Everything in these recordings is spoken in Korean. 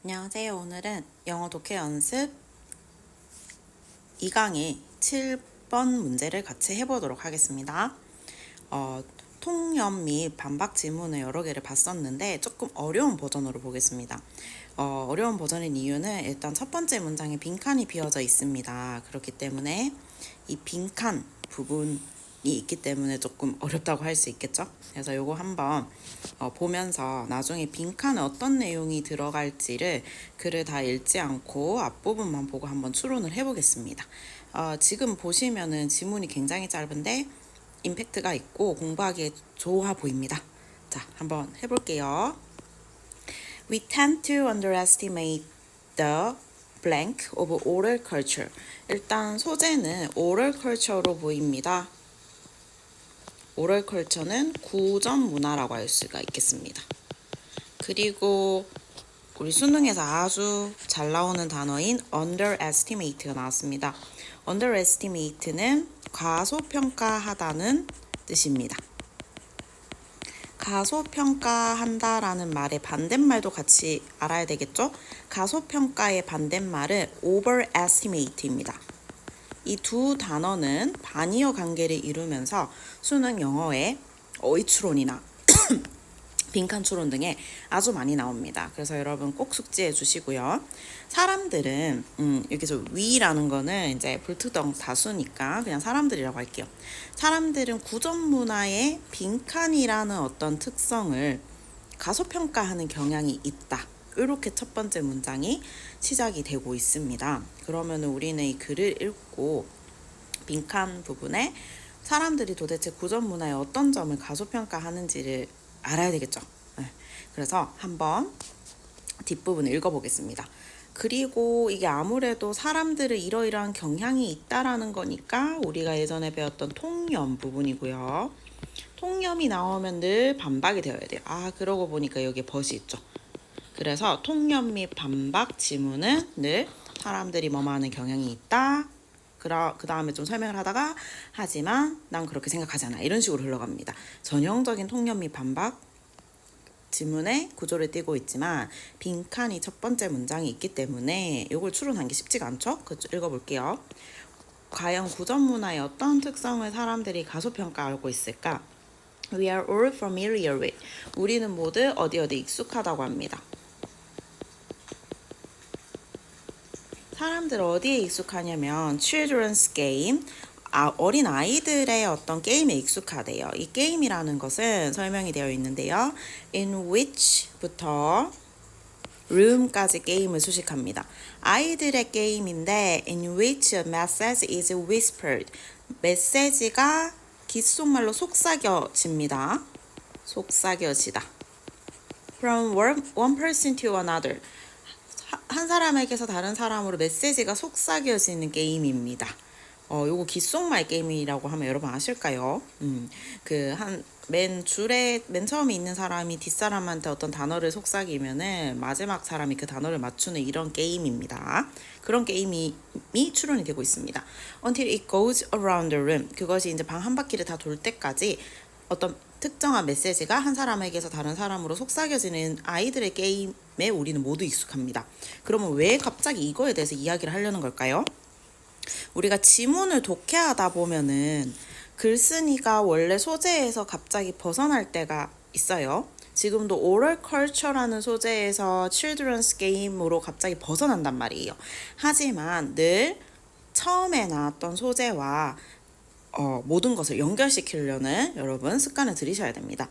안녕하세요. 오늘은 영어 독해 연습 2강의 7번 문제를 같이 해보도록 하겠습니다. 통념 및 반박 지문을 여러 개를 봤었는데 조금 어려운 버전으로 보겠습니다. 어려운 버전인 이유는 일단 첫 번째 문장에 빈칸이 비어져 있습니다. 그렇기 때문에 이 빈칸 부분이 있기 때문에 조금 어렵다고 할 수 있겠죠. 그래서 이거 한번 보면서 나중에 빈칸에 어떤 내용이 들어갈지를 글을 다 읽지 않고 앞부분만 보고 한번 추론을 해보겠습니다. 지금 보시면은 지문이 굉장히 짧은데 임팩트가 있고 공부하기에 좋아 보입니다. 자, 한번 해볼게요. We tend to underestimate the blank of oral culture. 일단 소재는 oral culture로 보입니다. oral culture는 구전 문화라고 할 수가 있겠습니다. 그리고 우리 수능에서 아주 잘 나오는 단어인 underestimate가 나왔습니다. underestimate는 과소평가하다는 뜻입니다. 과소평가한다라는 말의 반대말도 같이 알아야 되겠죠? 과소평가의 반대말은 overestimate입니다. 이 두 단어는 반의어 관계를 이루면서 수능 영어의 어휘추론이나 빈칸 추론 등에 아주 많이 나옵니다. 그래서 여러분 꼭 숙지해 주시고요. 사람들은 여기서 we라는 거는 이제 불특정 다수니까 그냥 사람들이라고 할게요. 사람들은 구전 문화의 빈칸이라는 어떤 특성을 가소평가하는 경향이 있다. 이렇게 첫 번째 문장이 시작이 되고 있습니다. 그러면 우리는 이 글을 읽고 빈칸 부분에 사람들이 도대체 구전 문화의 어떤 점을 가소평가하는지를 알아야 되겠죠. 그래서 한번 뒷부분을 읽어보겠습니다. 그리고 이게 아무래도 사람들의 이러이러한 경향이 있다라는 거니까 우리가 예전에 배웠던 통념 부분이고요. 통념이 나오면 늘 반박이 되어야 돼요. 그러고 보니까 여기에 벗이 있죠. 그래서 통념 및 반박 지문은 늘 사람들이 뭐뭐하는 경향이 있다. 그 다음에 좀 설명을 하다가 하지만 난 그렇게 생각하지 않아. 이런 식으로 흘러갑니다. 전형적인 통념 및 반박 지문의 구조를 띠고 있지만 빈칸이 첫 번째 문장이 있기 때문에 이걸 추론하는 게 쉽지가 않죠? 읽어볼게요. 과연 구전 문화의 어떤 특성을 사람들이 가소평가하고 있을까? We are all familiar with. 우리는 모두 어디 익숙하다고 합니다. 사람들 어디에 익숙하냐면 children's game, 어린 아이들의 어떤 게임에 익숙하대요. 이 게임이라는 것은 설명이 되어 있는데요. in which부터 room까지 게임을 수식합니다. 아이들의 게임인데 in which a message is whispered. 메시지가 귓속말로 속삭여집니다. 속삭여지다. From one person to another. 한 사람에게서 다른 사람으로 메시지가 속삭여지는 게임입니다. 요거 귓속말 게임이라고 하면 여러분 아실까요? 맨 처음에 있는 사람이 뒷사람한테 어떤 단어를 속삭이면은 마지막 사람이 그 단어를 맞추는 이런 게임입니다. 그런 게임이 추론이 되고 있습니다. Until it goes around the room. 그것이 이제 방 한 바퀴를 다 돌 때까지 어떤 특정한 메시지가 한 사람에게서 다른 사람으로 속삭여지는 아이들의 게임에 우리는 모두 익숙합니다. 그러면 왜 갑자기 이거에 대해서 이야기를 하려는 걸까요? 우리가 지문을 독해하다 보면은 글쓴이가 원래 소재에서 갑자기 벗어날 때가 있어요. 지금도 oral culture라는 소재에서 children's game으로 갑자기 벗어난단 말이에요. 하지만 늘 처음에 나왔던 소재와 모든 것을 연결시키려는 여러분 습관을 들이셔야 됩니다.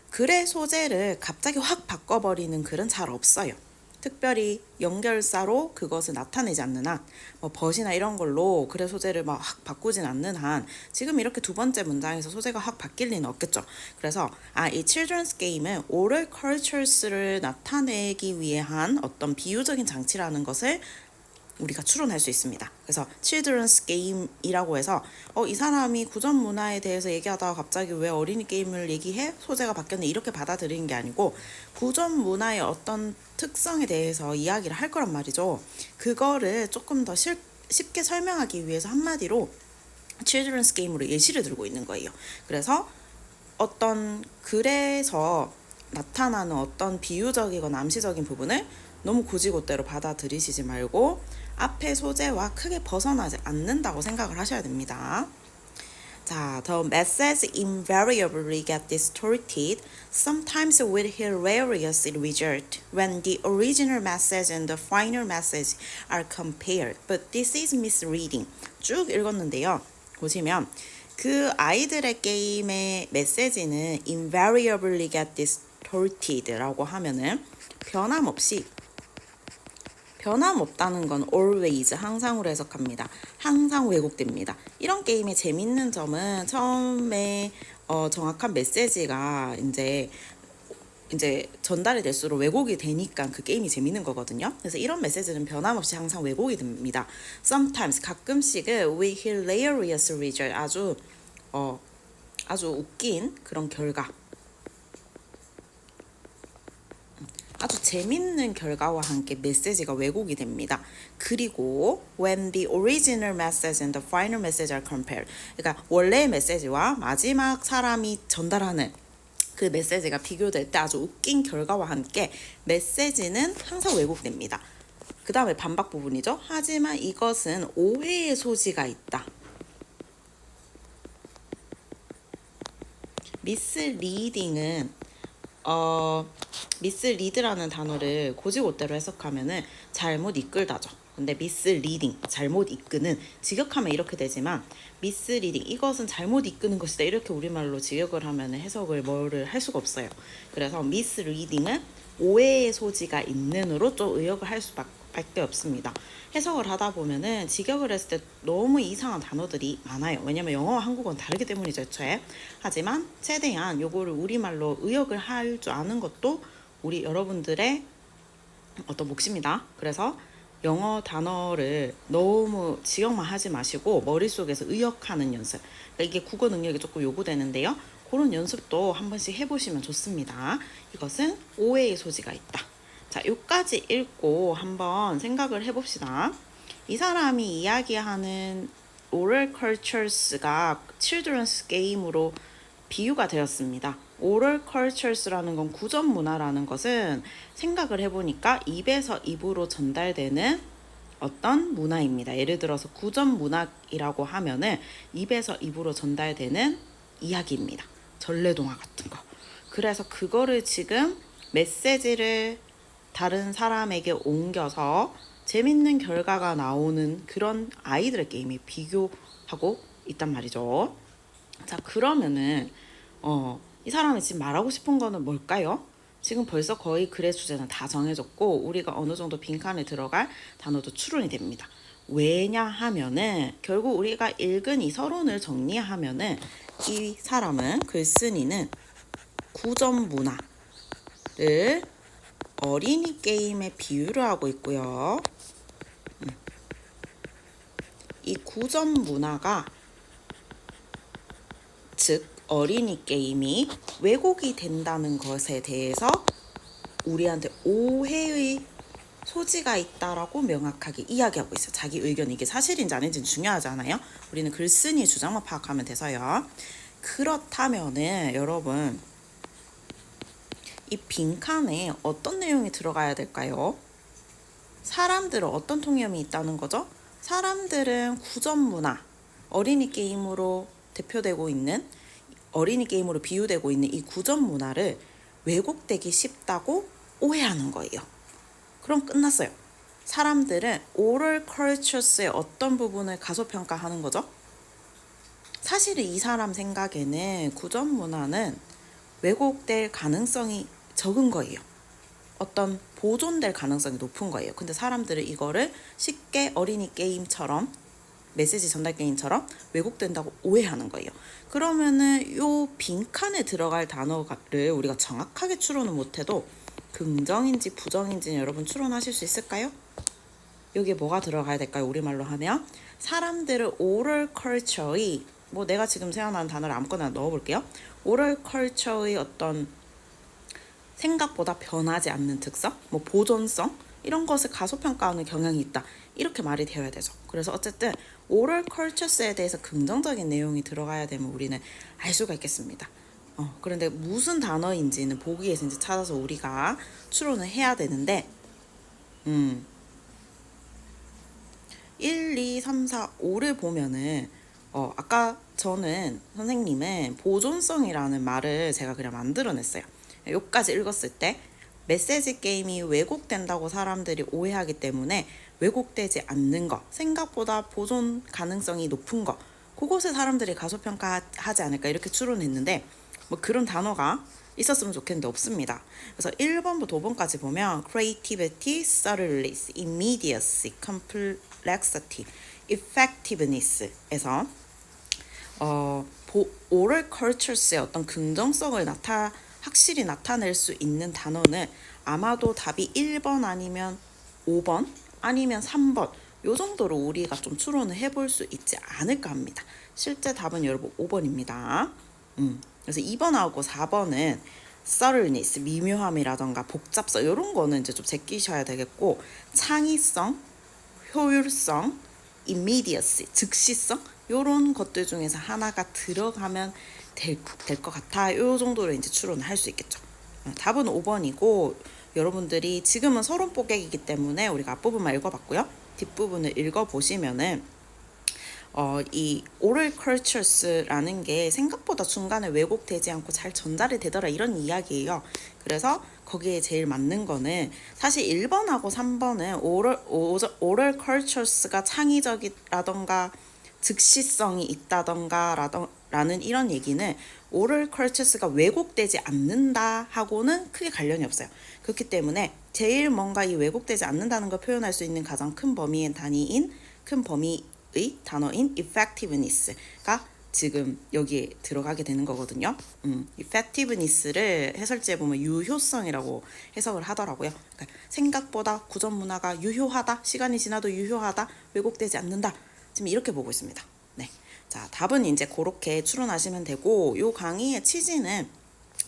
글의 소재를 갑자기 확 바꿔버리는 글은 잘 없어요. 특별히 연결사로 그것을 나타내지 않는 한, 벗이나 이런 걸로 글의 소재를 막 확 바꾸진 않는 한, 지금 이렇게 두 번째 문장에서 소재가 확 바뀔 리는 없겠죠. 그래서 이 children's game은 oral cultures를 나타내기 위한 어떤 비유적인 장치라는 것을 우리가 추론할 수 있습니다. 그래서 children's game이라고 해서 이 사람이 구전 문화에 대해서 얘기하다가 갑자기 왜 어린이 게임을 얘기해? 소재가 바뀌었네. 이렇게 받아들이는 게 아니고 구전 문화의 어떤 특성에 대해서 이야기를 할 거란 말이죠. 그거를 조금 더 쉽게 설명하기 위해서 한마디로 children's game으로 예시를 들고 있는 거예요. 그래서 어떤 글에서 나타나는 어떤 비유적이거나 암시적인 부분을 너무 곧이곧대로 받아들이시지 말고 앞의 소재와 크게 벗어나지 않는다고 생각을 하셔야 됩니다. 자, the message invariably gets distorted, sometimes with hilarious result when the original message and the final message are compared. But this is misleading. 쭉 읽었는데요. 보시면 그 아이들의 게임의 메시지는 invariably get distorted라고 하면은 변함없다는 건 always 항상으로 해석합니다. 항상 왜곡됩니다. 이런 게임의 재밌는 점은 처음에 정확한 메시지가 이제 전달이 될수록 왜곡이 되니까 그 게임이 재밌는 거거든요. 그래서 이런 메시지는 변함없이 항상 왜곡이 됩니다. Sometimes 가끔씩은 with hilarious result 아주 웃긴 그런 결과, 아주 재밌는 결과와 함께 메시지가 왜곡이 됩니다. 그리고 when the original message and the final message are compared, 그러니까 원래의 메시지와 마지막 사람이 전달하는 그 메시지가 비교될 때 아주 웃긴 결과와 함께 메시지는 항상 왜곡됩니다. 그 다음에 반박 부분이죠. 하지만 이것은 오해의 소지가 있다. misleading은 mislead라는 단어를 곧이곧대로 해석하면은 잘못 이끌다죠. 근데 misleading, 잘못 이끄는, 직역하면 이렇게 되지만 misleading, 이것은 잘못 이끄는 것이다, 이렇게 우리말로 직역을 하면 해석을 뭐를 할 수가 없어요. 그래서 misleading은 오해의 소지가 있는으로 좀 의역을 할 수밖에 없습니다. 해석을 하다 보면은 직역을 했을 때 너무 이상한 단어들이 많아요. 왜냐면 영어와 한국어는 다르기 때문이죠, 애초에. 하지만 최대한 요거를 우리말로 의역을 할 줄 아는 것도 우리 여러분들의 어떤 몫입니다. 그래서 영어 단어를 너무 직역만 하지 마시고 머릿속에서 의역하는 연습, 그러니까 이게 국어 능력이 조금 요구되는데요. 그런 연습도 한 번씩 해보시면 좋습니다. 이것은 오해의 소지가 있다. 자, 요까지 읽고 한번 생각을 해봅시다. 이 사람이 이야기하는 oral cultures가 children's game으로 비유가 되었습니다. oral cultures라는 건 구전 문화라는 것은 생각을 해보니까 입에서 입으로 전달되는 어떤 문화입니다. 예를 들어서 구전 문학이라고 하면은 입에서 입으로 전달되는 이야기입니다. 전래동화 같은 거. 그래서 그거를 지금 메시지를 다른 사람에게 옮겨서 재밌는 결과가 나오는 그런 아이들의 게임에 비교하고 있단 말이죠. 자, 그러면은 이 사람이 지금 말하고 싶은 거는 뭘까요? 지금 벌써 거의 글의 주제는 다 정해졌고 우리가 어느 정도 빈칸에 들어갈 단어도 추론이 됩니다. 왜냐하면은 결국 우리가 읽은 이 서론을 정리하면은 이 사람은, 글쓴이는 구전 문화를 어린이 게임에 비유를 하고 있고요. 이 구전 문화가, 즉 어린이 게임이 왜곡이 된다는 것에 대해서 우리한테 오해의 소지가 있다라고 명확하게 이야기하고 있어요. 자기 의견, 이게 사실인지 아닌지는 중요하지 않아요. 우리는 글쓴이의 주장만 파악하면 돼서요. 그렇다면은 여러분, 이 빈칸에 어떤 내용이 들어가야 될까요? 사람들은 어떤 통념이 있다는 거죠? 사람들은 구전 문화, 어린이 게임으로 대표되고 있는, 어린이 게임으로 비유되고 있는 이 구전 문화를 왜곡되기 쉽다고 오해하는 거예요. 그럼 끝났어요. 사람들은 oral cultures의 어떤 부분을 가소평가하는 거죠? 사실은 이 사람 생각에는 구전 문화는 왜곡될 가능성이 적은 거예요. 어떤 보존될 가능성이 높은 거예요. 근데 사람들은 이거를 쉽게 어린이 게임처럼, 메시지 전달 게임처럼 왜곡된다고 오해하는 거예요. 그러면은 요 빈칸에 들어갈 단어를 우리가 정확하게 추론을 못해도 긍정인지 부정인지 여러분 추론하실 수 있을까요? 여기에 뭐가 들어가야 될까요? 우리말로 하면 사람들은 oral culture의, 뭐 내가 지금 생각나는 단어를 아무거나 넣어볼게요. oral culture의 어떤 생각보다 변하지 않는 특성, 뭐 보존성, 이런 것을 가소평가하는 경향이 있다, 이렇게 말이 되어야 되죠. 그래서 어쨌든 oral cultures에 대해서 긍정적인 내용이 들어가야 되면 우리는 알 수가 있겠습니다. 그런데 무슨 단어인지는 보기에서 이제 찾아서 우리가 추론을 해야 되는데, 1, 2, 3, 4, 5를 보면은, 아까 저는 선생님은 보존성이라는 말을 제가 그냥 만들어냈어요. 여기까지 읽었을 때, 메시지 게임이 왜곡된다고 사람들이 오해하기 때문에 왜곡되지 않는 거, 생각보다 보존 가능성이 높은 거, 그곳에 사람들이 가소평가하지 않을까 이렇게 추론했는데, 뭐 그런 단어가 있었으면 좋겠는데 없습니다. 그래서 1번부터 5번까지 보면 creativity, thoroughness, immediacy, complexity, effectiveness에서 oral cultures의 어떤 긍정성을 확실히 나타낼 수 있는 단어는 아마도 답이 1번 아니면 5번 아니면 3번 요 정도로 우리가 좀 추론을 해볼 수 있지 않을까 합니다. 실제 답은 여러분 5번입니다. 그래서 2번하고 4번은 thoroughness, 미묘함이라던가 복잡성 이런 거는 이제 좀 제끼셔야 되겠고, 창의성, 효율성, immediacy, 즉시성 이런 것들 중에서 하나가 들어가면 될 것 같아. 요 정도로 이제 추론을 할 수 있겠죠. 답은 5번이고 여러분들이 지금은 서론 뽀개기이기 때문에 우리가 앞부분만 읽어봤고요. 뒷부분을 읽어보시면은 이 oral cultures라는 게 생각보다 중간에 왜곡되지 않고 잘 전달이 되더라 이런 이야기예요. 그래서 거기에 제일 맞는 거는 사실 1번하고 3번은 oral cultures가 창의적이라던가 즉시성이 있다던가 라는 이런 얘기는 oral cultures가 왜곡되지 않는다 하고는 크게 관련이 없어요. 그렇기 때문에 제일 뭔가 이 왜곡되지 않는다는 걸 표현할 수 있는 가장 큰 범위의 단어인 effectiveness가 지금 여기에 들어가게 되는 거거든요. effectiveness를 해설지에 보면 유효성이라고 해석을 하더라고요. 그러니까 생각보다 구전 문화가 유효하다, 시간이 지나도 유효하다, 왜곡되지 않는다. 지금 이렇게 보고 있습니다. 네, 자 답은 이제 그렇게 추론하시면 되고, 요 강의의 취지는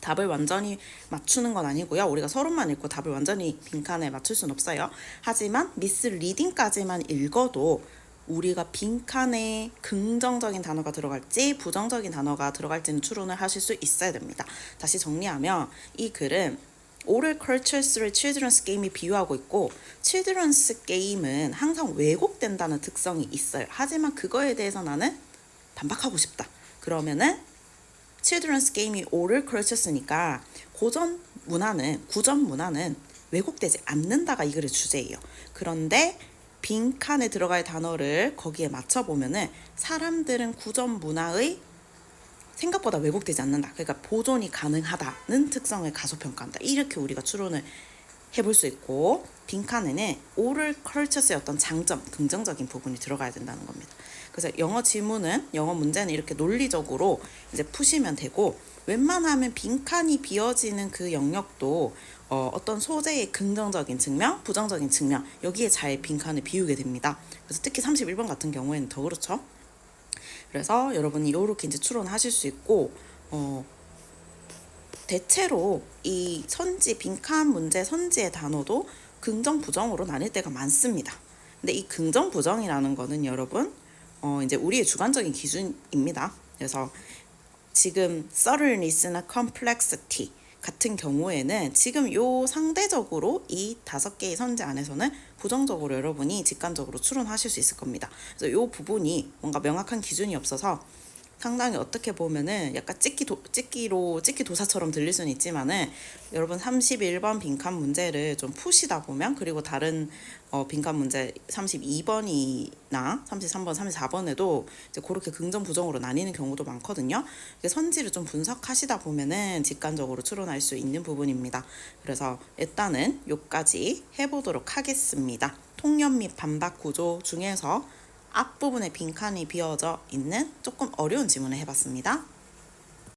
답을 완전히 맞추는 건 아니고요. 우리가 서론만 읽고 답을 완전히 빈칸에 맞출 수는 없어요. 하지만 미스리딩까지만 읽어도 우리가 빈칸에 긍정적인 단어가 들어갈지 부정적인 단어가 들어갈지는 추론을 하실 수 있어야 됩니다. 다시 정리하면 이 글은 oral cultures를 children's game이 비유하고 있고, children's game은 항상 왜곡된다는 특성이 있어요. 하지만 그거에 대해서 나는 반박하고 싶다. 그러면은 children's game이 oral cultures니까 구전 문화는 왜곡되지 않는다가 이 글의 주제예요. 그런데 빈칸에 들어갈 단어를 거기에 맞춰보면은 사람들은 구전 문화의 생각보다 왜곡되지 않는다. 그러니까 보존이 가능하다는 특성을 가소평가한다. 이렇게 우리가 추론을 해볼 수 있고, 빈칸에는 oral cultures의 어떤 장점, 긍정적인 부분이 들어가야 된다는 겁니다. 그래서 영어 문제는 이렇게 논리적으로 이제 푸시면 되고, 웬만하면 빈칸이 비어지는 그 영역도 어떤 소재의 긍정적인 측면, 부정적인 측면 여기에 잘 빈칸을 비우게 됩니다. 그래서 특히 31번 같은 경우에는 더 그렇죠. 그래서 여러분이 이렇게 이제 추론하실 수 있고, 대체로 이 빈칸 문제 선지의 단어도 긍정, 부정으로 나뉠 때가 많습니다. 근데 이 긍정, 부정이라는 거는 여러분, 이제 우리의 주관적인 기준입니다. 그래서 지금 thoroughness나 complexity 같은 경우에는 지금 요 상대적으로 이 5개의 선지 안에서는 부정적으로 여러분이 직관적으로 추론하실 수 있을 겁니다. 그래서 요 부분이 뭔가 명확한 기준이 없어서 상당히 어떻게 보면은 약간 찍기도사처럼 들릴 수는 있지만은, 여러분 31번 빈칸 문제를 좀 푸시다 보면, 그리고 다른 빈칸 문제 32번이나 33번, 34번에도 이제 그렇게 긍정 부정으로 나뉘는 경우도 많거든요. 선지를 좀 분석하시다 보면은 직관적으로 추론할 수 있는 부분입니다. 그래서 일단은 요까지 해보도록 하겠습니다. 통념 및 반박 구조 중에서 앞부분에 빈칸이 비어져 있는 조금 어려운 지문을 해봤습니다.